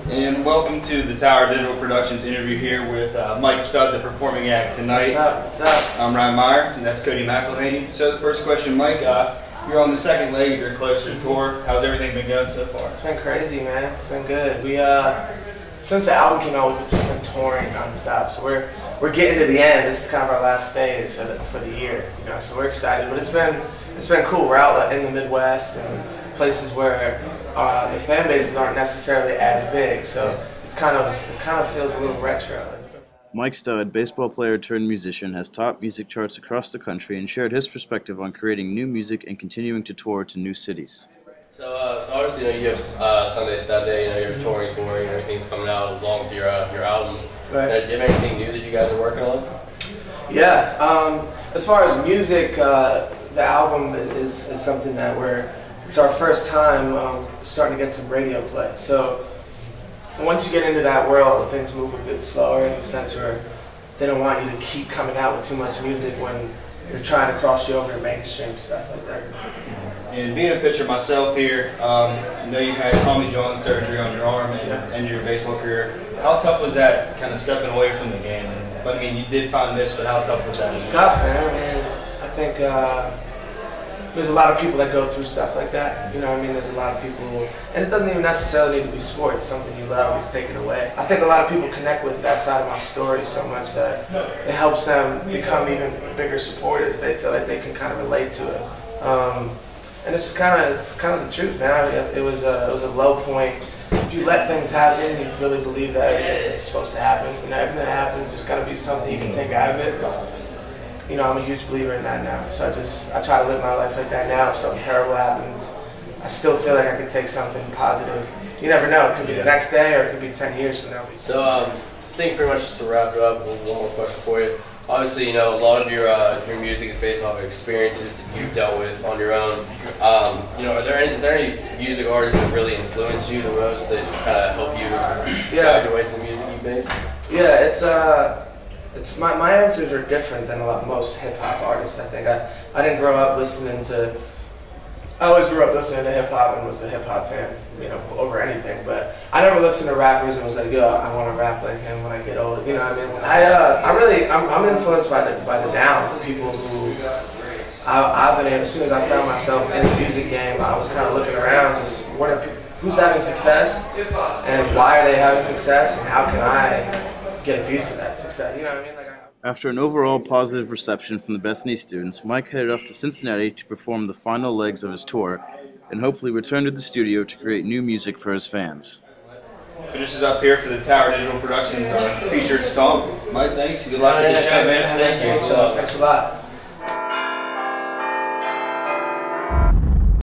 And welcome to the Tower Digital Productions interview here with Mike Stud, the performing act tonight. What's up? I'm Ryan Meyer, and that's Cody McElhaney. So the first question, Mike, you're on the second leg of your Closer tour. How's everything been going so far? It's been crazy, man. It's been good. We since the album came out, we've just been touring nonstop. So we're getting to the end. This is kind of our last phase for the year, you know. So we're excited, but it's been cool. We're out in the Midwest and places where the fan bases aren't necessarily as big, so it kind of feels a little retro. Mike Stud, baseball player turned musician, has topped music charts across the country and shared his perspective on creating new music and continuing to tour to new cities. So obviously, you know, you have Sunday Stud Day. You know, your touring's going, and everything's coming out along with your albums. Right. Do you have anything new that you guys are working on? Yeah. As far as music, the album is something that it's our first time starting to get some radio play. So once you get into that world, things move a bit slower in the sense where they don't want you to keep coming out with too much music when they're trying to cross you over to mainstream stuff like that. And being a pitcher myself here, you know, you had Tommy John surgery on your arm and ended your baseball career. How tough was that, kind of stepping away from the game? But I mean, you did find this, but how tough was that? It's tough, man. I mean, I think there's a lot of people that go through stuff like that. You know what I mean? There's a lot of people, and it doesn't even necessarily need to be sports. Something you love gets taken away. I think a lot of people connect with that side of my story so much that it helps them become even bigger supporters. They feel like they can kind of relate to it. And it's kind of the truth, man. It was a low point. If you let things happen, you really believe that everything's supposed to happen. You know, everything that happens, there's got to be something you can take out of it. You know, I'm a huge believer in that now. So I try to live my life like that now. If something terrible happens, I still feel like I can take something positive. You never know. It could be the next day, or it could be 10 years from now. So I think pretty much just to wrap it up, one more question for you. Obviously, you know, a lot of your music is based off of experiences that you've dealt with on your own. You know, is there any music artists that really influence you the most that kind of help you guide your way to the music you make? Yeah, it's my answers are different than most hip hop artists. I think I didn't grow up listening to. I always grew up listening to hip hop and was a hip hop fan, you know, over anything. But I never listened to rappers and was like, yo, I want to rap like him when I get old. You know what I mean? I'm influenced by the now, the people who I've been able. As soon as I found myself in the music game, I was kind of looking around, just who's having success and why are they having success and how can I get a piece of that success? You know what I mean? After an overall positive reception from the Bethany students, Mike headed off to Cincinnati to perform the final legs of his tour and hopefully return to the studio to create new music for his fans. Finishes up here for the Tower Digital Productions featured Stomp. Mike, thanks. Good luck with the show, man. Thanks a lot.